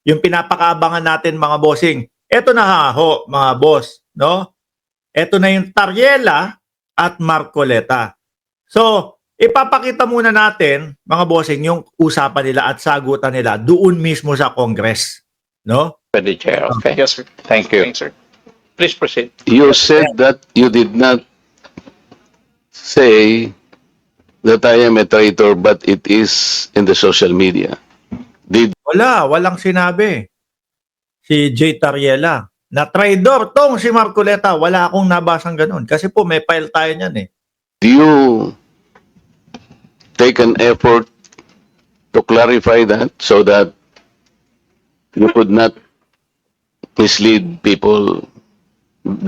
yung pinapakaabangan natin mga bossing. Ito na ho, mga boss, no? Ito na yung Tariela at Marcoleta. So, ipapakita muna natin, mga bossing, yung usapan nila at sagutan nila doon mismo sa Congress, no? The chair. Okay. Yes, sir. Thank you. Thanks, sir. Please proceed. You said that you did not say that I am a traitor, but it is in the social media. Did Walang sinabi. Si J. Tariela na traidor tong si Marcoleta. Wala akong nabasang ganun. Kasi po may file tayo niyan eh. you take an effort to clarify that so that you could not mislead people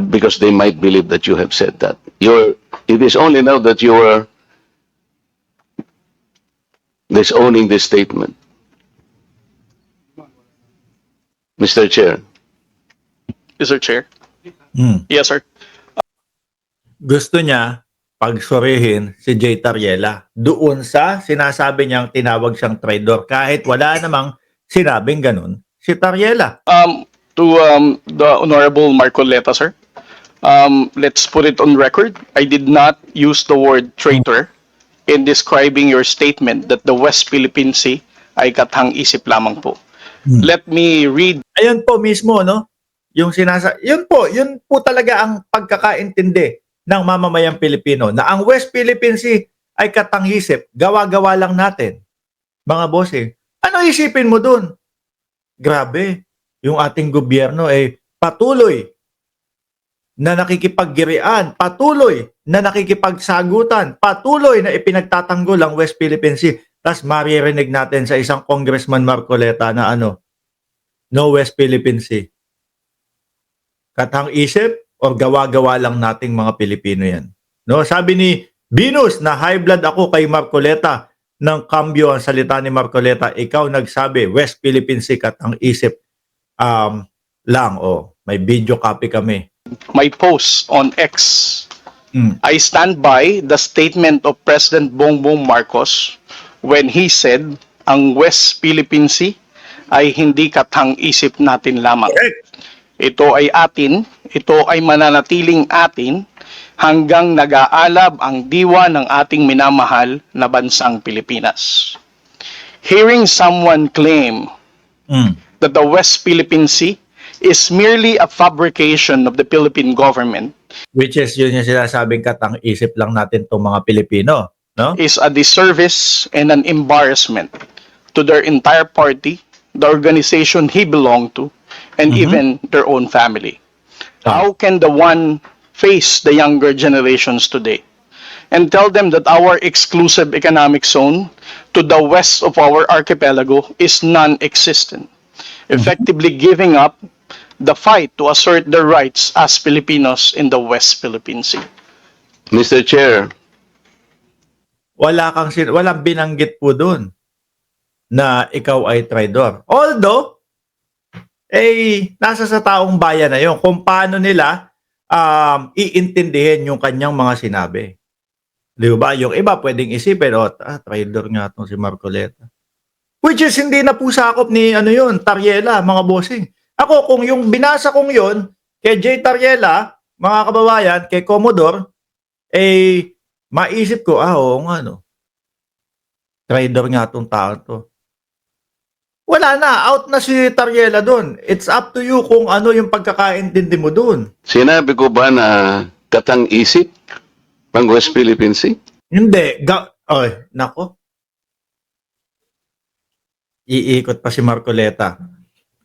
because they might believe that you have said that? It is only now that you are disowning this statement. Mr. Chair. Yes, sir, Chair. Hmm. Yes, sir. Gusto niya pagsurihin si J. Tariela doon sa sinasabi niyang tinawag siyang traidor kahit wala namang sinabing ganun si Tariela. To the Honorable Marcoleta, sir. Let's put it on record. I did not use the word traitor in describing your statement that the West Philippine Sea ay kathang-isip lamang po. Let me read. Ayun po mismo, no? Yun po talaga ang pagkakaintindi ng mamamayang Pilipino na ang West Philippine Sea ay katanghisip, gawa-gawa lang natin. Mga bossing, ano isipin mo dun? Grabe, yung ating gobyerno ay patuloy na nakikipaggirian, patuloy na nakikipagsagutan, patuloy na ipinagtatanggol ang West Philippine Sea. Tapos maririnig natin sa isang Congressman Marcoleta na no West Philippine Sea. Katang isip o gawa-gawa lang nating mga Pilipino yan. No, sabi ni Venus na high blood ako kay Marcoleta ng cambio ang salita ni Marcoleta. Ikaw nagsabi West Philippine Sea katang isip lang. May video copy kami. My post on X. I stand by the statement of President Bongbong Marcos when he said ang West Philippine Sea ay hindi kathang-isip natin lamang. Ito ay atin, ito ay mananatiling atin hanggang nag-aalab ang diwa ng ating minamahal na bansang Pilipinas. Hearing someone claim that the West Philippine Sea is merely a fabrication of the Philippine government, which is yun yung sinasabing katang-isip lang natin itong mga Pilipino. No? is a disservice and an embarrassment to their entire party, the organization he belonged to, and even their own family. How can the one face the younger generations today and tell them that our exclusive economic zone to the west of our archipelago is non-existent, effectively giving up the fight to assert their rights as Filipinos in the West Philippine Sea? Mr. Chair, walang binanggit po doon na ikaw ay traidor. Although, nasa sa taong bayan na yun kung paano nila iintindihin yung kanyang mga sinabi. Di ba? Yung iba pwedeng isipin, traidor nga itong si Marcoleta. Which is hindi na po sakop ni Tariela, mga bossing. Ako, kung yung binasa kong yun, kay J. Tariela, mga kababayan, kay Commodore, maisip ko, oo nga, no. Trader nga itong tao to. Wala na, out na si Tariela doon. It's up to you kung ano yung pagkakaintindi mo doon. sinabi ko ba na katang-isip ang West Philippine Sea? Hindi. Nako. Iikot pa si Marcoleta.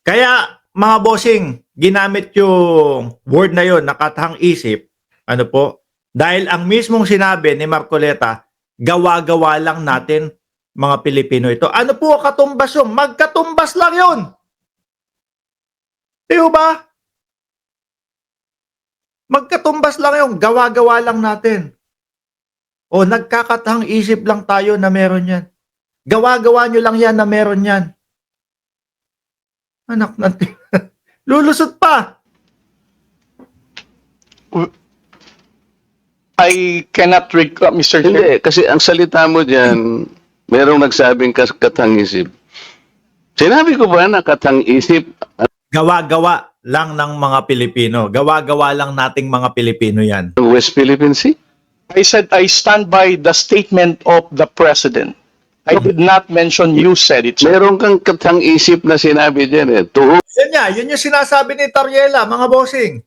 Kaya, mga bossing, ginamit yung word na yon na katang-isip. Ano po? Dahil ang mismong sinabi ni Marcoleta, gawa-gawa lang natin mga Pilipino ito. Ano po katumbas yun? Magkatumbas lang yun. Diyo ba? Magkatumbas lang yun. Gawa-gawa lang natin. O nagkakatang isip lang tayo na meron yan. Gawa-gawa nyo lang yan na meron yan. Anak natin. Lulusot pa. I cannot recall, Mr. Chair. Hindi, kasi ang salita mo dyan, merong nagsabing katang-isip. Sinabi ko ba na katang-isip Gawa-gawa lang ng mga Pilipino. Gawa-gawa lang nating mga Pilipino yan. ang West Philippine Sea? I said I stand by the statement of the President. I did not mention you said it, sir. Meron kang katang-isip na sinabi dyan eh. Yun yung sinasabi ni Tariela, mga bossing.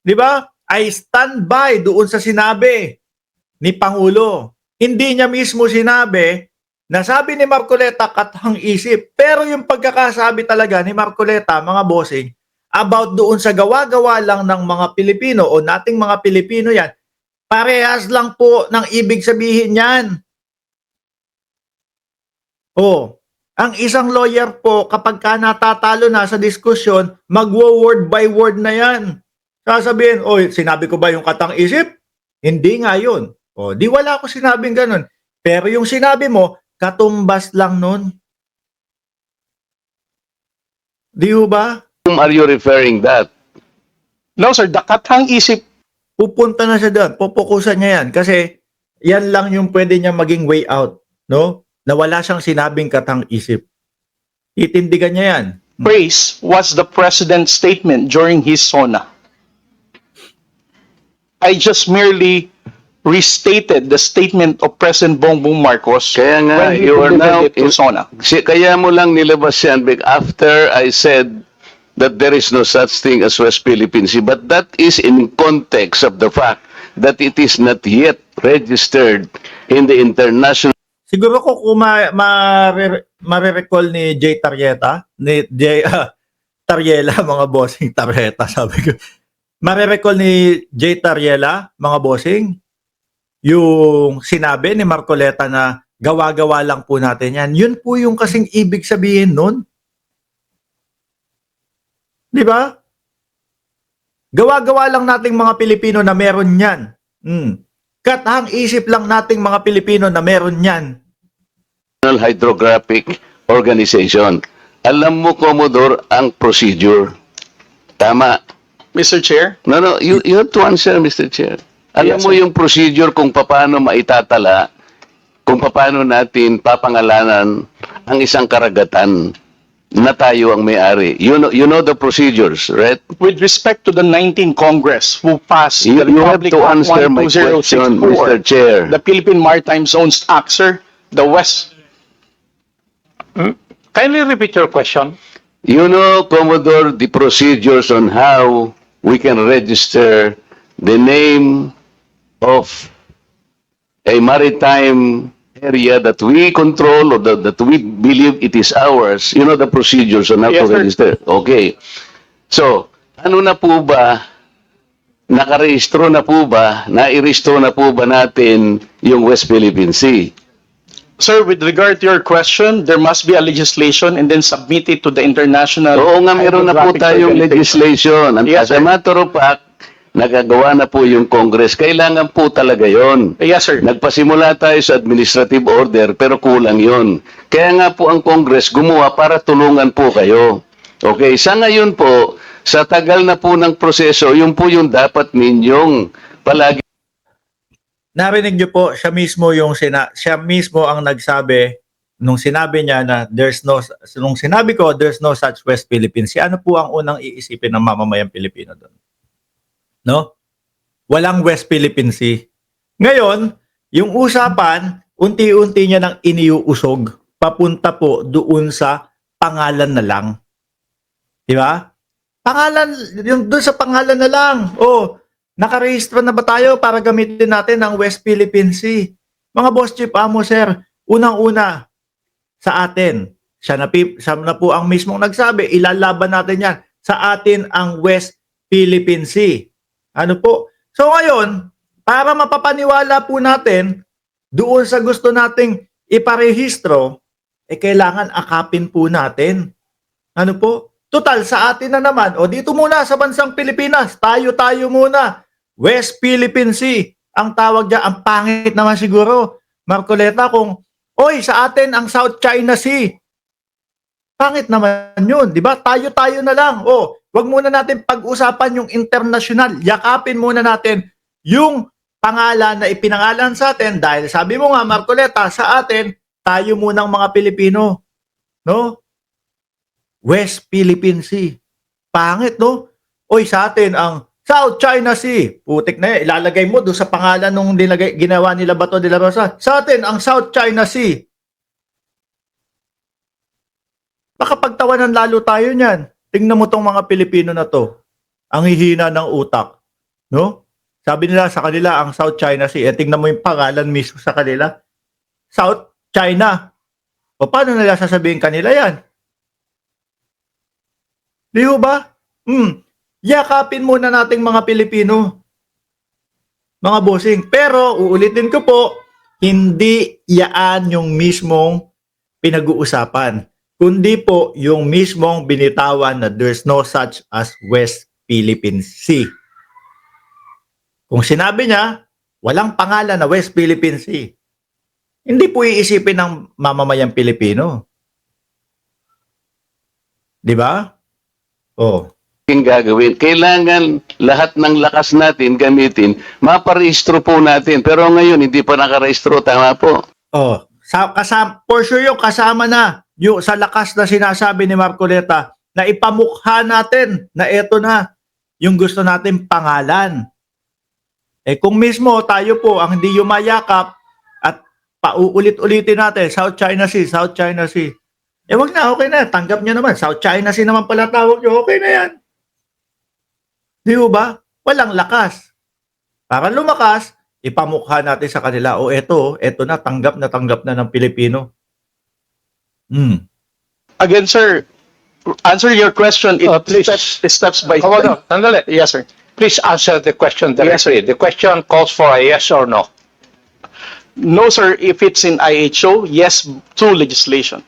Di ba? I stand by doon sa sinabi ni Pangulo. Hindi niya mismo sinabi na sabi ni Marcoleta katang isip. Pero yung pagkakasabi talaga ni Marcoleta, mga bossing, about doon sa gawa-gawa lang ng mga Pilipino o nating mga Pilipino yan, parehas lang po ng ibig sabihin yan. Oh, ang isang lawyer po, kapag ka natatalo na sa diskusyon, magwo-word by word na yan. Sasabihin, oh, sinabi ko ba yung katang isip? Hindi nga yun. Oh, di wala ko sinabing ganun. Pero yung sinabi mo, katumbas lang nun. Di ba? Whom are you referring that? No, sir. The katang-isip, Pupunta na siya doon. Pupukusan niya yan. Kasi yan lang yung pwede niya maging way out. No? Na wala siyang sinabing katang isip. Itindigan niya yan. phrase was the President's statement during his SONA. I just merely restated the statement of President Bongbong Marcos Kaya nga, when he you are now delivered it to SONA. Kaya mo lang nilabas yan after I said that there is no such thing as West Philippine Sea. But that is in context of the fact that it is not yet registered in the international. Siguro ko kung marirecall ni Jay Tarieta, ni Jay Tariela, mga bossing, Tarieta, sabi ko. Marirecall ni Jay Tariela, mga bossing, yung sinabi ni Marcoleta na gawa-gawa lang po natin yan. Yun po yung kasing ibig sabihin nun. Di ba? Gawa-gawa lang nating mga Pilipino na meron yan. Katang isip lang nating mga Pilipino na meron yan. Hydrographic Organization. Alam mo, Commodore, ang procedure. Tama. Mr. Chair? No, you have to answer, Mr. Chair. Alam Yes, mo sir. yung procedure kung paano maitatala, kung paano natin papangalanan ang isang karagatan na tayo ang may-ari. You know the procedures, right? With respect to the 19th Congress who passed You the have Republic to Act answer my question, 12064, Mr. Chair. the Philippine Maritime Zones Act, sir, the West. Kindly repeat your question. You know, Commodore, the procedures on how we can register the name of a maritime area that we control or that we believe it is ours. You know the procedures on how Yes, to sir. register. Okay. So, ano na po ba, nakarehistro na po ba, nairehistro na po ba natin yung West Philippine Sea? Sir, with regard to your question, there must be a legislation and then submit it to the international. Oo nga, meron na po Hydrographic tayong Organization. legislation. Yes, As a sir. matter of fact, nagagawa na po yung Congress. Kailangan po talaga yon. Yes, sir. Nagpasimula tayo sa administrative order pero kulang yon. Kaya nga po ang Congress gumawa para tulungan po kayo. Okay, sa ngayon po, sa tagal na po ng proseso, yun po yung dapat ninyong palagi. Narinig niyo po, siya mismo siya mismo ang nagsabi nung sinabi niya na nung sinabi ko there's no such West Philippine Sea. Ano po ang unang iisipin ng mamamayang Pilipino doon? No? Walang West Philippine Sea. Ngayon, yung usapan, unti-unti niya nang iniuusog papunta po doon sa pangalan na lang. Di ba? Pangalan, yung doon sa pangalan na lang. Oh, nakarehistro na ba tayo para gamitin natin ang West Philippine Sea? Mga boss chief amo, sir, unang-una sa atin, siya na po ang mismong nagsabi, ilalaban natin yan. Sa atin ang West Philippine Sea. Ano po? So ngayon, para mapapaniwala po natin doon sa gusto nating iparehistro, kailangan akapin po natin. Ano po? Total, sa atin na naman. O dito muna sa bansang Pilipinas, tayo muna. West Philippine Sea. Ang tawag dyan, ang pangit naman siguro. Marcoleta, kung, oy, sa atin ang South China Sea. Pangit naman yun, di ba? Tayo na lang. O, wag muna natin pag-usapan yung international. Yakapin muna natin yung pangalan na ipinangalan sa atin dahil sabi mo nga, Marcoleta, sa atin, tayo munang mga Pilipino. No? West Philippine Sea. Pangit, no? Oy, sa atin ang South China Sea. Putik na yan. Ilalagay mo doon sa pangalan nung ginawa nila Bato de la Rosa. Sa atin ang South China Sea. Baka pagtawanan lalo tayo niyan. Tingnan mo tong mga Pilipino na to. Ang hihina ng utak. No? Sabi nila sa kanila ang South China Sea. Tingnan mo yung pangalan mismo sa kanila. South China. O paano nila sasabihin kanila yan? Di ba? Yakapin muna nating mga Pilipino. Mga bossing. Pero, uulitin ko po, hindi yaan yung mismong pinag-uusapan. Kundi po yung mismong binitawan na there's no such as West Philippine Sea. Kung sinabi niya, walang pangalan na West Philippine Sea. Hindi po iisipin ng mamamayang Pilipino. Di ba? Oh. Yung gagawin. Kailangan lahat ng lakas natin gamitin, maparehistro po natin. Pero ngayon, hindi pa nakarehistro. Tama po. Oh, for sure yung kasama na yung sa lakas na sinasabi ni Marcoleta na ipamukha natin na eto na yung gusto natin pangalan. Eh kung mismo tayo po ang hindi yumayakap at pauulit-ulitin natin, South China Sea, South China Sea. Eh wag na, okay na. Tanggap nyo naman. South China Sea naman pala tawag nyo. Okay na yan. Di ba? Walang lakas. Para lumakas, ipamukha natin sa kanila, o eto na, tanggap na ng Pilipino. Again, sir, answer your question. Please. Steps by Commodore, step. sandali. Yes, sir. Please answer the question directly. The question calls for a yes or no. No, sir. If it's in IHO, yes to legislation.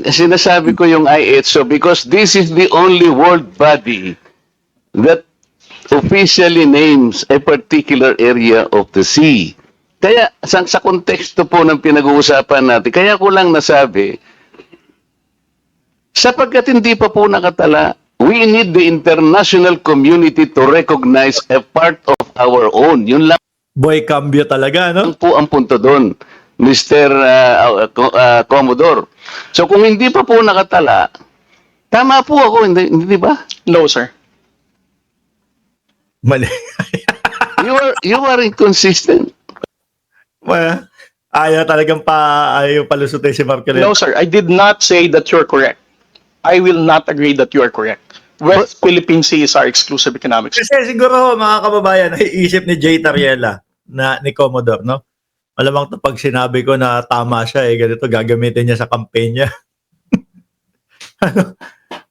Sinasabi ko yung IHO because this is the only world body that officially names a particular area of the sea. Kaya sa konteksto po ng pinag-uusapan natin, kaya ko lang nasabi, sapagkat hindi pa po nakatala, we need the international community to recognize a part of our own. Yun lang Boy, cambio talaga, no? po ang punto doon, Mr. Commodore. So kung hindi pa po nakatala, tama po ako, hindi ba? No, sir. Mali. You are inconsistent. Well, ayaw palusutin si Marcoleta. No, sir. I did not say that you're correct. I will not agree that you are correct. West Philippine Sea is our exclusive economic zone. Kasi siguro, mga kababayan, naiisip ni Jay Tariela ni Commodore, no? Malamang pag sinabi ko na tama siya, ganito gagamitin niya sa campaign niya.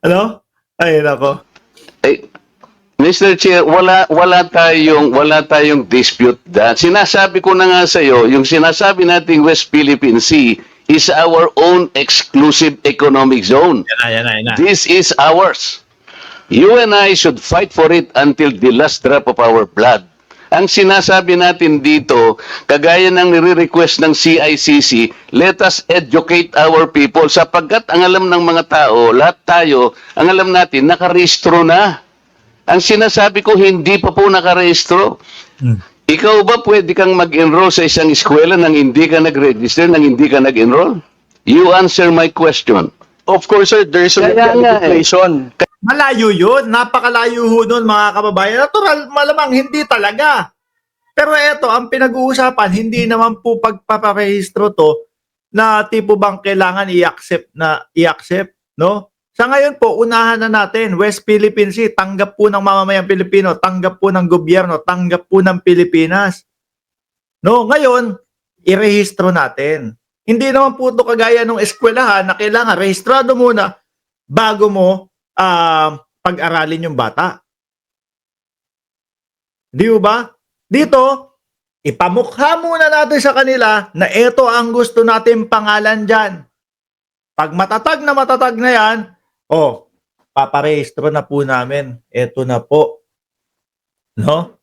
Ano? Ay, nako. Ay, Mr. Chair, wala tayong dispute that. Sinasabi ko na nga sa iyo, yung sinasabi nating West Philippine Sea is our own exclusive economic zone. Yan na. This is ours. You and I should fight for it until the last drop of our blood. Ang sinasabi natin dito, kagaya ng nire-request ng CICC, let us educate our people sapagkat ang alam ng mga tao, lahat tayo, ang alam natin, nakarehistro na. Ang sinasabi ko, hindi pa po nakarehistro. Ikaw ba pwede kang mag-enroll sa isang eskwela nang hindi ka nag-register, nang hindi ka nag-enroll? You answer my question. Of course, sir, there is a Kaya nga, legislation. Malayo yun. Napakalayo ho nun, mga kababayan. Natural, malamang hindi talaga. Pero eto, ang pinag-uusapan, hindi naman po pagpaparehistro to na tipo bang kailangan i-accept, no? Sa ngayon po, unahan na natin, West Philippine Sea, tanggap po ng mamamayang Pilipino, tanggap po ng gobyerno, tanggap po ng Pilipinas. No, ngayon, irehistro natin. Hindi naman po ito kagaya ng eskwelahan na kailangan rehistrado muna bago mo pag-aralin yung bata. Di ba? Dito, ipamukha muna natin sa kanila na ito ang gusto natin pangalan dyan. Pag matatag na yan, paparehistro na po namin. Ito na po. No?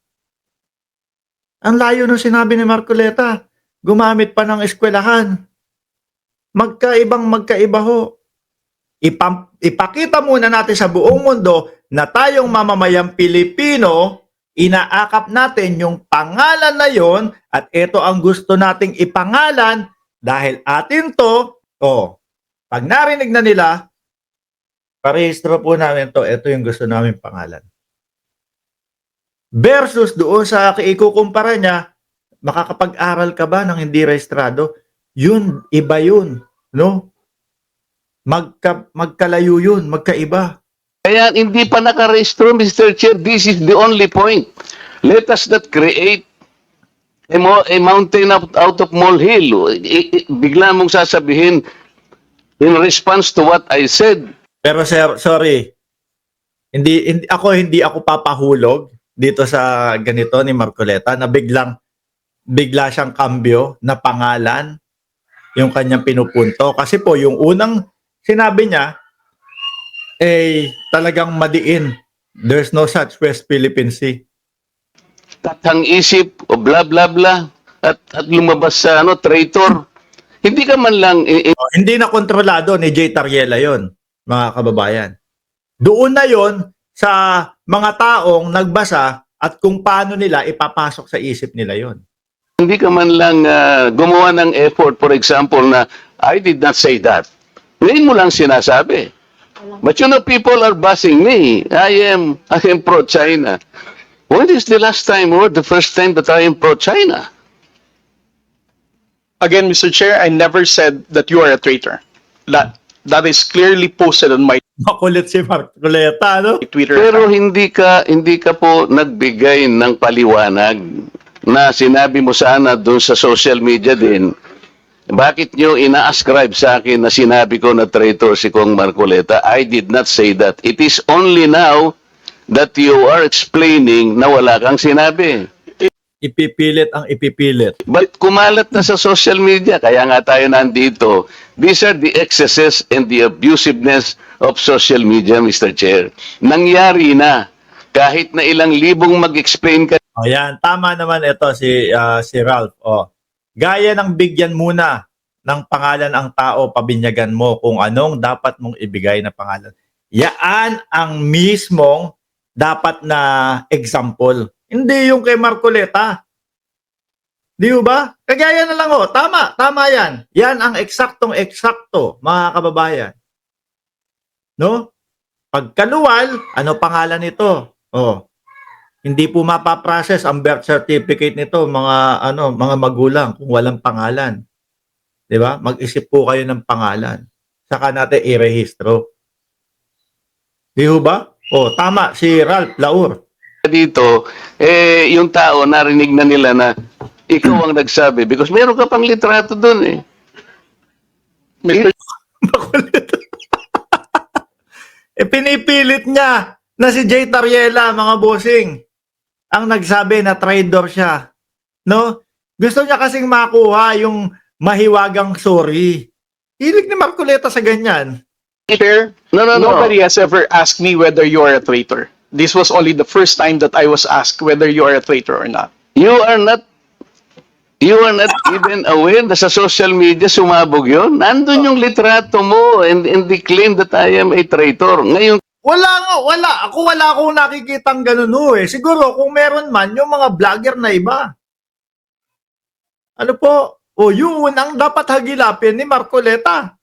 Ang layo nung sinabi ni Marcoleta. Gumamit pa ng eskwelahan. Magkaiba ho. Ipakita muna natin sa buong mundo na tayong mamamayang Pilipino, inaakap natin yung pangalan na yon at ito ang gusto nating ipangalan dahil atin to, pag narinig na nila, parehistro po namin to, ito yung gusto namin pangalan. Versus doon sa ikukumpara niya, makakapag-aral ka ba ng hindi rehistrado? Yun, iba yun, no? Magkalayo yun, magkaiba. Kaya hindi pa nakarehistro, Mr. Chair. This is the only point. Let us not create a mountain out of molehill. Bigla mong sasabihin, in response to what I said, Pero sir, sorry. Hindi ako papahulog dito sa ganito ni Marcoleta na bigla siyang kambyo na pangalan yung kanyang pinupunto. Kasi po yung unang sinabi niya talagang madiin. There's no such West Philippine Sea. tatang isip o bla bla bla at lumabas sa traitor. Hindi ka man lang Hindi na kontrolado ni Jay Tariela yon, mga kababayan. Doon na yon sa mga taong nagbasa at kung paano nila ipapasok sa isip nila yon. hindi ka man lang gumawa ng effort, for example, na I did not say that. Ngayon mo lang sinasabi. But you know, people are bashing me. I am pro-China. When is the last time or the first time that I am pro-China? Again, Mr. Chair, I never said that you are a traitor. That is clearly posted on my Makulit si Marcoleta, no? Twitter Pero account. hindi ka po nagbigay ng paliwanag na sinabi mo sana doon sa social media din. Bakit nyo ina-ascribe sa akin na sinabi ko na traitor si Kong Marcoleta? I did not say that. It is only now that you are explaining na wala kang sinabi. Ipipilit ang ipipilit. But kumalat na sa social media, kaya nga tayo nandito. These are the excesses and the abusiveness of social media, Mr. Chair. Nangyari na. Kahit na ilang libong mag-explain ka. Ayan, tama naman ito si Ralph. Gaya ng bigyan muna ng pangalan ang tao, pabinyagan mo kung anong dapat mong ibigay na pangalan. Yaan ang mismong dapat na example. Hindi yung kay Marcoleta. Di ba? Kagaya na lang tama yan. Yan ang eksaktong-eksakto, mga kababayan. No? Pagkaluwal, ano pangalan nito? Hindi po mapaprocess ang birth certificate nito, mga magulang kung walang pangalan. 'Di ba? Mag-isip po kayo ng pangalan. Saka natin i-rehistro. Di ba? Tama si Ralph Laur. Dito, yung tao narinig na nila na ikaw ang nagsabi because meron ka pang litrato doon eh. Mr. Makulit. Pinipilit niya na si Jay Tariela, mga bossing, ang nagsabi na traitor siya. No? Gusto niya kasing makuha yung mahiwagang sorry. Hilig ni Marcoleta sa ganyan. Chair, No. nobody has ever asked me whether you are a traitor. This was only the first time that I was asked whether you are a traitor or not. You are not even aware na sa social media sumabog yun? Nandun yung litrato mo and the claim that I am a traitor. Ngayon, Wala akong nakikitang ganun Siguro kung meron man yung mga vlogger na iba. Ano po? Yun ang dapat hagilapin ni Marcoleta.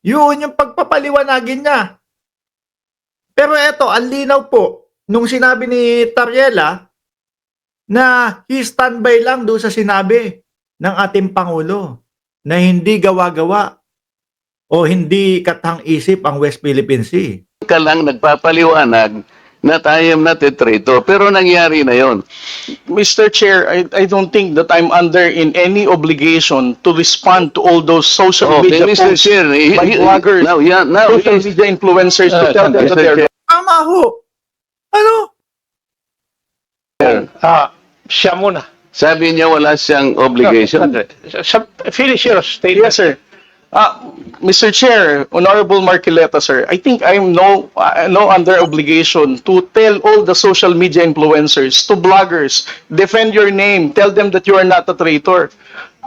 Yun yung pagpapaliwanagin niya. Pero eto, ang linaw po, nung sinabi ni Tariela na he standby lang doon sa sinabi ng ating Pangulo na hindi gawa-gawa o hindi katang isip ang West Philippine Sea. ka lang nagpapaliwanag na I am not a traitor. Pero nangyari na yon. Mr. Chair, I don't think that I'm under in any obligation to respond to all those social Okay, media Mr. posts Chair. by bloggers, Now, social media influencers to tell them that Mr. they're Chair. Tama ho. Ano? Siya muna. Sabi niya wala siyang obligation. Finish your statement. Yes, sir. Mr. Chair, Honorable Marcoleta, sir, I think I'm no under obligation to tell all the social media influencers, to bloggers, defend your name, tell them that you are not a traitor.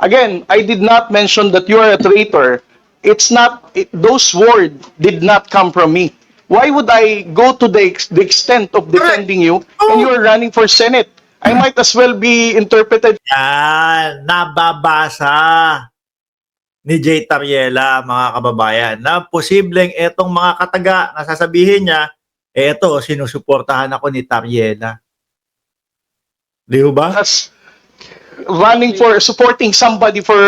Again, I did not mention that you are a traitor. Those words did not come from me. Why would I go to the extent of defending you when you are running for Senate? I might as well be interpreted. Yan, nababasa. ni Jay Tariela, mga kababayan, na posibleng etong mga kataga na sasabihin niya, eto, sinusuportahan ako ni Tariela. Di ba? That's running for supporting somebody for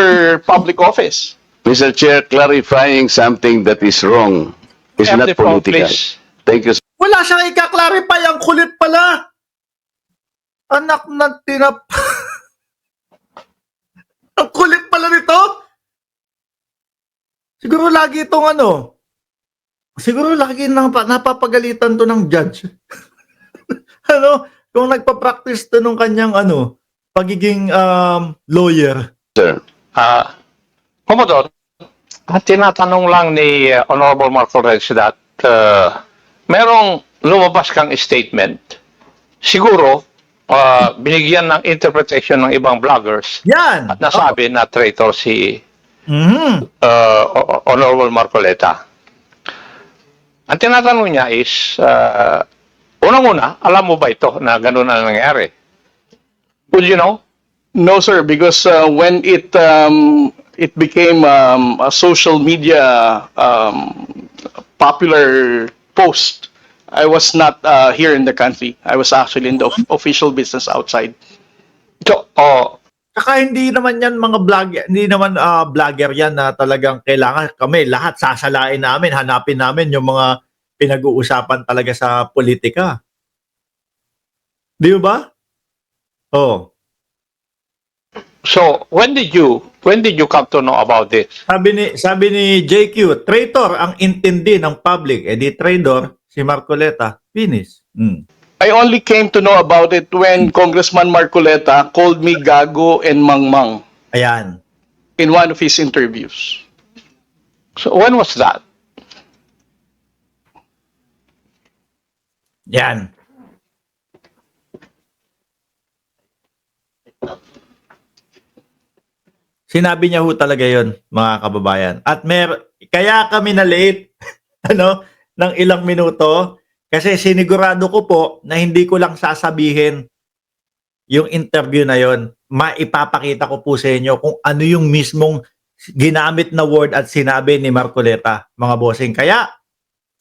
public office. Mr. Chair, clarifying something that is wrong is Have not the floor, political. please. Thank you, Wala siyang ika-clarify, ang kulit pala. Anak ng tinap... ang kulit pala nito. Siguro lagi itong siguro lagi napapagalitan to ng judge. Kung nagpa-practice to nung kanyang pagiging lawyer. sir. Commodore, tinatanong lang ni Honorable Marcoleta that merong lumabas kang statement. Siguro, binigyan ng interpretation ng ibang vloggers Yan. at nasabi na traitor si Mhm. Honorable Marcoleta. Ang tinatanong niya is, unang-una, alam mo ba ito na gano'n na nangyari? Would you know? No, sir, because when it became a social media popular post, I was not here in the country. I was actually in the official business outside. So, Saka hindi naman yan mga vlogger, hindi naman vlogger yan na talagang kailangan kami lahat sasalain namin, hanapin namin yung mga pinag-uusapan talaga sa politika. Di ba? Oh. so when did you come to know about this? Sabi ni JQ, traitor ang intindi ng public. Eh di traitor si Marcoleta. Finish. I only came to know about it when Congressman Marcoleta called me gago and mangmang Ayan. in one of his interviews. So when was that? Yan. Sinabi niya ho talaga yon, mga kababayan. At kaya kami na late ng ilang minuto kasi sinigurado ko po na hindi ko lang sasabihin yung interview na yon. Maipapakita ko po sa inyo kung ano yung mismong ginamit na word at sinabi ni Marcoleta, mga bossing. Kaya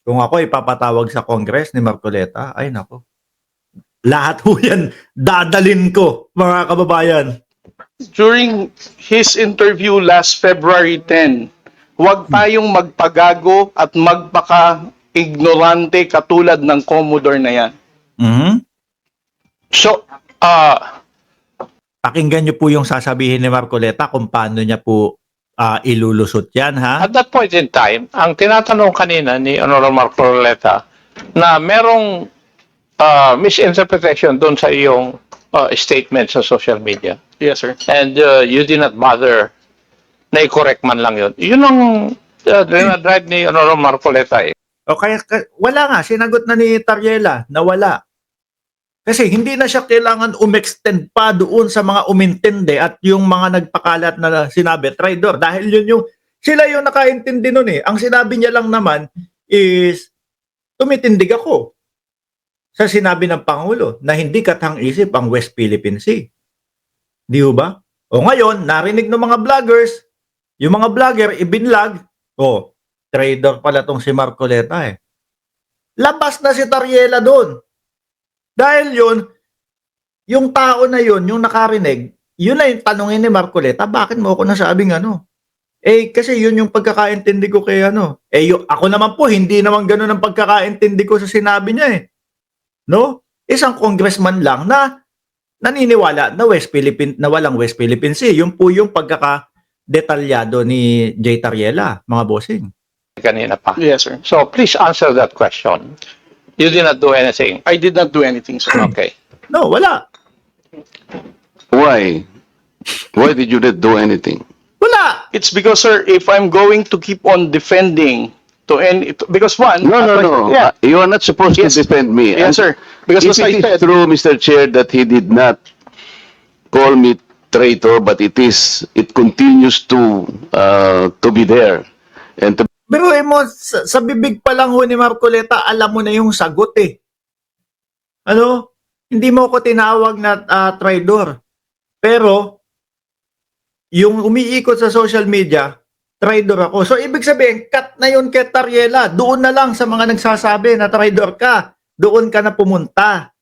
kung ako ipapatawag sa Congress ni Marcoleta, ay nako. Lahat ho yan dadalin ko, mga kababayan. During his interview last February 10, huwag tayong magpagago at magpaka-ignorante katulad ng Commodore na yan. Mhm. So, Pakinggan niyo po yung sasabihin ni Marcoleta kung paano niya po ilulusot yan, ha? at that point in time, ang tinatanong kanina ni Honorable Marcoleta na merong misinterpretation doon sa iyong statement sa social media. Yes, sir. And you did not bother na i-correct man lang yun. Yun ang dinadrive ni Honorable Marcoleta eh. O kaya, wala nga, sinagot na ni Tariela na wala. Kasi hindi na siya kailangan umextend pa doon sa mga umintindi at yung mga nagpakalat na sinabi, traitor. Dahil sila yung nakaintindi nun eh. Ang sinabi niya lang naman is, tumitindig ako sa sinabi ng Pangulo na hindi katang-isip ang West Philippine Sea. Di ba? O ngayon, narinig ng mga vloggers, yung mga vlogger, ibinlag, trader pala tong si Marcoleta eh. Labas na si Tariela doon. Dahil yung tao na yun, yung nakarinig, yun na yung tanongin ni Marcoleta, bakit mo ako nasabing kasi yun yung pagkakaintindi ko kay ako naman po, hindi naman ganun ang pagkakaintindi ko sa sinabi niya eh. No? Isang congressman lang na naniniwala na walang West Philippine Sea. Yun po yung pagkakadetalyado ni Jay Tariela, mga bossing. Kanina pa. Yes, sir. So please answer that question. You did not do anything. I did not do anything, sir. Okay. No, wala. Why? Why did you not do anything? Wala. It's because, sir, if I'm going to keep on defending because one... No. Yeah. You are not supposed Yes. to defend me. Yes, sir. Because If as I it is said, true, Mr. Chair, that he did not call me traitor, but it continues to be there. And to Pero mo, sa bibig pa lang ho ni Marcoleta, alam mo na yung sagot eh. Hindi mo ko tinawag na traitor. Pero, yung umiikot sa social media, traidor ako. So, ibig sabihin, cut na yun kay Tariela. Doon na lang sa mga nagsasabi na traidor ka. Doon ka na pumunta.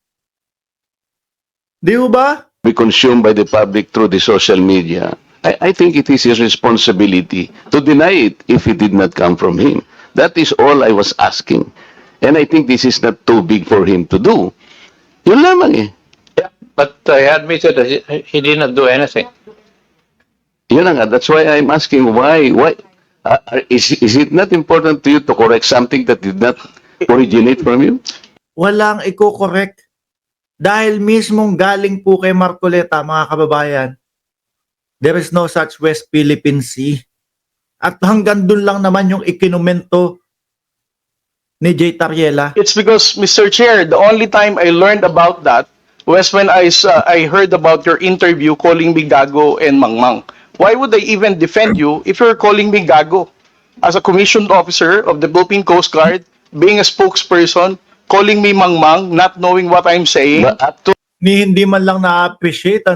Di ba? Be consumed by the public through the social media, I think it is his responsibility to deny it if it did not come from him. That is all I was asking. And I think this is not too big for him to do. Yun lamang eh. Yeah, but he admitted that he did not do anything. Yun na nga, that's why I'm asking why is it not important to you to correct something that did not originate from you? Walang i-correct. Dahil mismong galing po kay Marcoleta, mga kababayan, there is no such West Philippine Sea. At hanggang dun lang naman yung ikinumento ni J. Tariela. It's because, Mr. Chair, the only time I learned about that was when I heard about your interview calling me Gago and Mangmang. Why would I even defend you if you're calling me Gago? As a commissioned officer of the Philippine Coast Guard, being a spokesperson, calling me Mangmang, not knowing what I'm saying. But up to Hindi man lang na-appreciate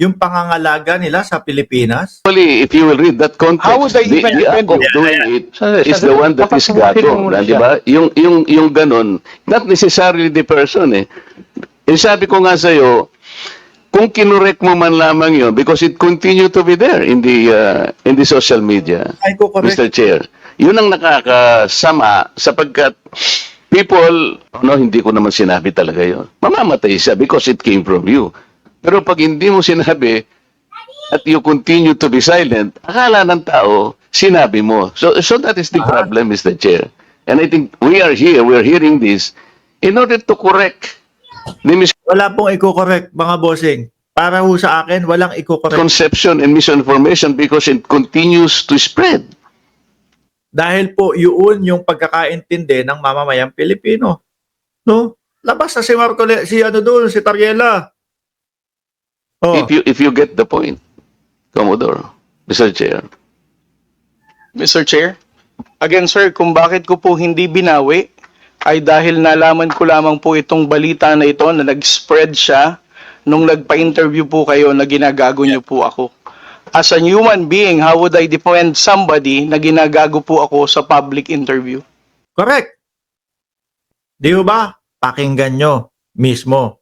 yung pangangalaga nila sa Pilipinas. Actually, if you will read that context, How would I even the act defend of you? doing it Sandali, is the one that is Papasukin gago, mo muna di ba? Yung ganon, not necessarily the person eh. Eh sabi ko nga sa'yo, kung kinorek mo man lamang yun, because it continue to be there in the social media, Ay ko correct. Mr. Chair, yun ang nakakasama sapagkat people, hindi ko naman sinabi talaga yun. Mamamatay siya because it came from you. Pero pag hindi mo sinabi at you continue to be silent, akala ng tao, sinabi mo. So that is the problem, Mr. Chair. And I think we are hearing this in order to correct the Wala pong i-correct, mga bossing. Para ho sa akin, walang i-correct. misconception and misinformation because it continues to spread. Dahil po yun yung pagkakaintindi ng mamamayang Pilipino. No? Labas na si Marcoleta, si Tariela. Oh, If you get the point, Commodore, Mr. Chair. Mr. Chair, again sir, kung bakit ko po hindi binawi ay dahil nalaman ko lamang po itong balita na ito na nag-spread siya nung nagpa-interview po kayo na ginagago niyo po ako. As a human being, how would I defend somebody na ginagago po ako sa public interview? correct. Di ba? Pakinggan nyo mismo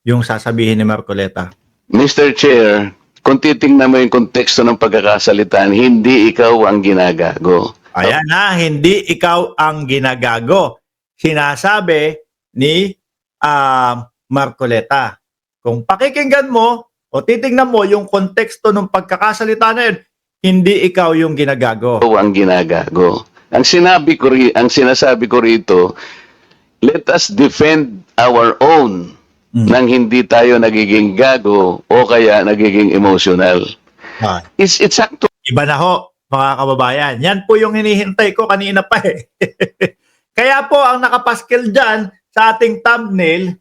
yung sasabihin ni Marcoleta. Mr. Chair, kung titingnan mo yung konteksto ng pagkakasalitan, hindi ikaw ang ginagago. Ayan na, hindi ikaw ang ginagago. Sinasabi ni Marcoleta. Kung pakikinggan mo o titingnan mo yung konteksto ng pagkakasalita na yun, hindi ikaw yung ginagago. Ikaw ang ginagago. Ang sinasabi ko rito, let us defend our own nang hindi tayo nagiging gago o kaya nagiging emotional. Ah, It's actually Iba na ho, mga kababayan. Yan po yung hinihintay ko kanina pa eh. Kaya po, ang nakapaskil dyan sa ating thumbnail,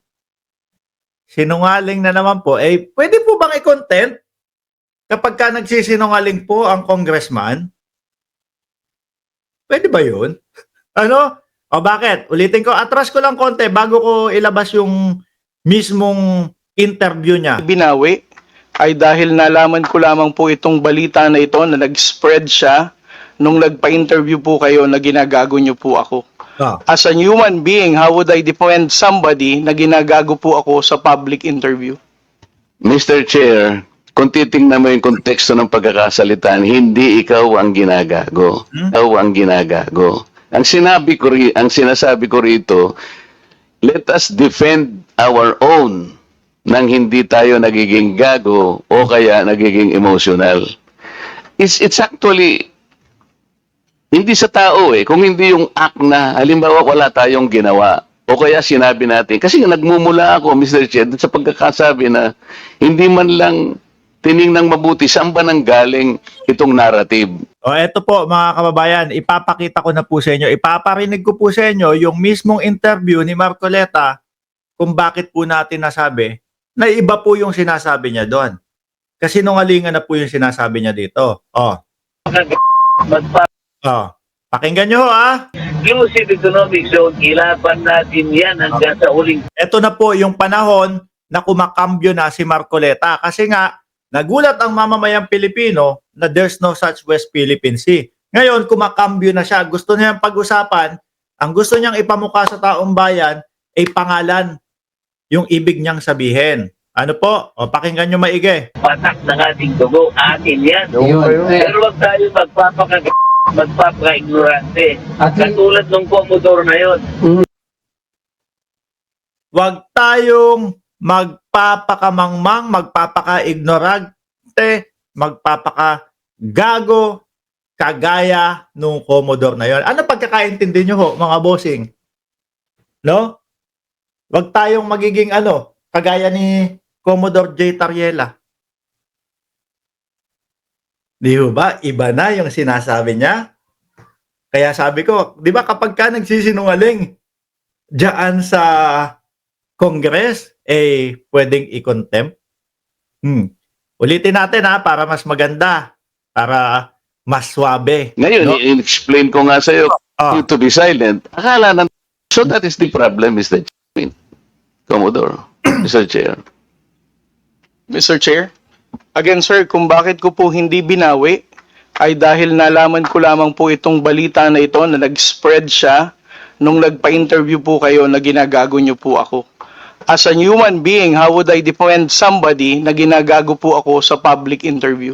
sinungaling na naman po, pwede po bang i-content kapag ka nagsisinungaling po ang congressman? Pwede ba yun? Ano? O bakit? Ulitin ko, atras ko lang konti bago ko ilabas yung mismong interview niya. Binawi ay dahil nalaman ko lamang po itong balita na ito na nag-spread siya nung nagpa-interview po kayo na ginagago niyo po ako. Ah. As a human being, how would I defend somebody na ginagago po ako sa public interview? Mr. Chair, kung titingnan mo yung konteksto ng pagkakasalitan, hindi ikaw ang ginagago. Ikaw ang ginagago. Ang sinasabi ko rito, let us defend our own nang hindi tayo nagiging gago o kaya nagiging emotional. It's actually hindi sa tao kung hindi yung act na halimbawa wala tayong ginawa o kaya sinabi natin kasi nagmumula ako, Mr. Chair, sa pagkakasabi na hindi man lang tiningnang mabuti saan ba nang galing itong narrative. O eto po mga kababayan, ipapakita ko na po sa inyo, ipaparinig ko po sa inyo yung mismong interview ni Marcoleta kung bakit po natin nasabi na iba po yung sinasabi niya doon. Kasi nungalingan na po yung sinasabi niya dito. Pakinggan nyo Inclusive economic zone, ilaban natin yan hanggang sa uling. Ito na po yung panahon na kumakambyo na si Marcoleta kasi nga nagulat ang mamamayang Pilipino na there's no such West Philippine Sea. Ngayon, kumakambyo na siya. Gusto niyang pag-usapan, ang gusto niyang ipamukha sa taong bayan ay pangalan, yung ibig niyang sabihin. Ano po? O, pakinggan nyo maigi. Patak ng ating dugo, atin yan. Pero wag tayo magpapaka-ignorante. Katulad ng Commodore na yon. Huwag tayong magpapakamangmang, magpapaka-ignorante, magpapaka-gago, kagaya nung Commodore na yon. Ano pagkakaintindi nyo ho, mga bossing? No? Huwag tayong magiging kagaya ni Commodore J. Tariela. Di ba? Iba na yung sinasabi niya. Kaya sabi ko, di ba kapag ka nagsisinungaling diyan sa Congress, pwedeng i-contempt? Ulitin natin para mas maganda, para mas swabe. Ngayon, no? i-explain ko nga sa'yo to be silent. Akala na, so that is the problem, Mr. Commodore, Mr. Chair. Mr. Chair, again sir, kung bakit ko po hindi binawi ay dahil nalaman ko lamang po itong balita na ito na nag-spread siya nung nagpa-interview po kayo na ginagago niyo po ako. As a human being, how would I defend somebody na ginagago po ako sa public interview?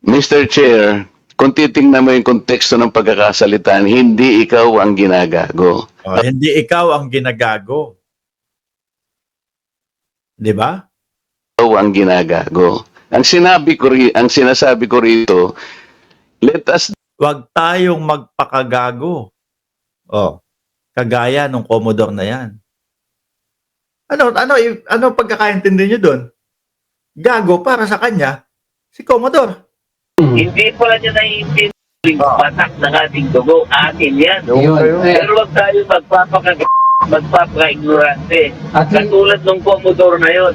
Mr. Chair, kung titingnan mo yung konteksto ng pagkakasalitan, hindi ikaw ang ginagago. Hindi ikaw ang ginagago. Di ba? Ikaw ang ginagago. Ang sinasabi ko rito, let us Huwag tayong magpakagago. Kagaya nung Commodore na yan. Ano pagkakaintindi nyo doon? Gago para sa kanya, si Commodore. Hindi pala niya naiintindihan patak ng ating dugo, atin yan. Pero wag tayo magpapaka-ignorante. Katulad ng Commodore na yon.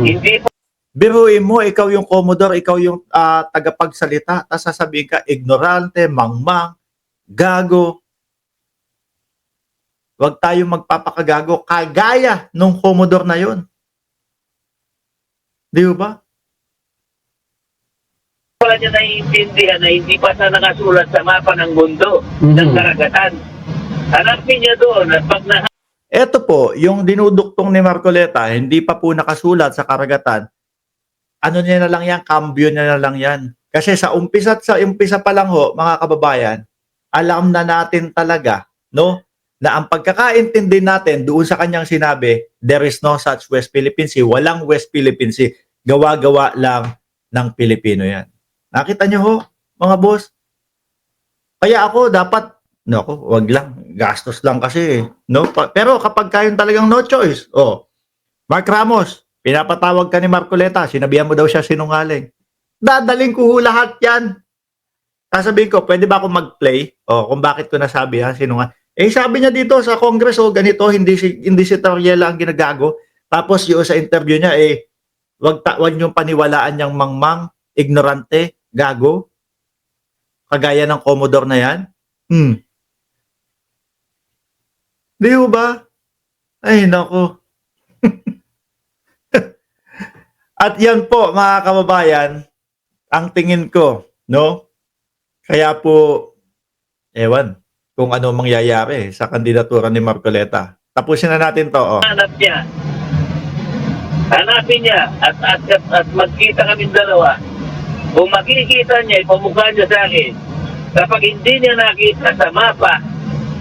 Hindi Biruin mo, ikaw yung Commodore, ikaw yung tagapagsalita, tapos sasabihin ka, ignorante, mangmang, gago. Huwag tayong magpapakagago, kagaya nung Commodore na yon. Di ba? pala niya naiintindihan na hindi pa siya nakasulat sa mapa ng mundo ng karagatan. Hanapin niya doon at pag Ito po, yung dinuduktong ni Marcoleta, hindi pa po nakasulat sa karagatan. Ano niya na lang yan, cambio niya na lang yan. Kasi sa umpisa pa lang ho, mga kababayan, alam na natin talaga, no, na ang pagkakaintindi natin doon sa kanyang sinabi, there is no such West Philippine Sea, walang West Philippine Sea, gawa-gawa lang ng Pilipino yan. Nakita niyo ho, mga boss? Kaya ako dapat, wag lang, gastos lang kasi, no? Pero kapag kayong talagang no choice, Mark Ramos, pinapatawag ka ni Marcoleta, sinabihan mo daw siya sinungaling. Dadaling ko lahat yan. Sasabihin ko, pwede ba ako mag-play? Kung bakit ko nasabi sinungaling. Sabi niya dito sa Congress, ganito, hindi si Tariela ang ginagago. Tapos yung sa interview niya, wag niyong paniwalaan niyang mangmang, ignorante, gago. Kagaya ng Commodore na yan. Di ba? Ay, nako. At yan po, mga kababayan, ang tingin ko, no? Kaya po, ewan, kung ano mangyayari sa kandidatura ni Marcoleta. Tapusin na natin to. hanapin niya at magkita kami dalawa. Kung makikita niya, ipamukha niya sa akin. Kapag hindi niya nakita sa mapa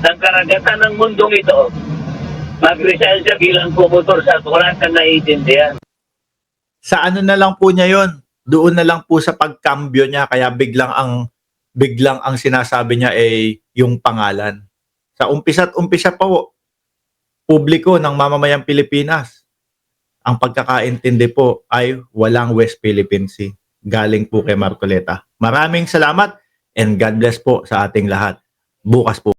ng karagatan ng mundong ito, mag-resign siya bilang Commodore sa wala kang naiintindihan. Sa ano na lang po niya yon? Doon na lang po sa pagkambyo niya, kaya biglang ang sinasabi niya yung pangalan. Sa umpisa po, publiko ng mamamayang Pilipinas, ang pagkakaintindi po ay walang West Philippine Sea. Galing po kay Marcoleta. Maraming salamat and God bless po sa ating lahat. Bukas po.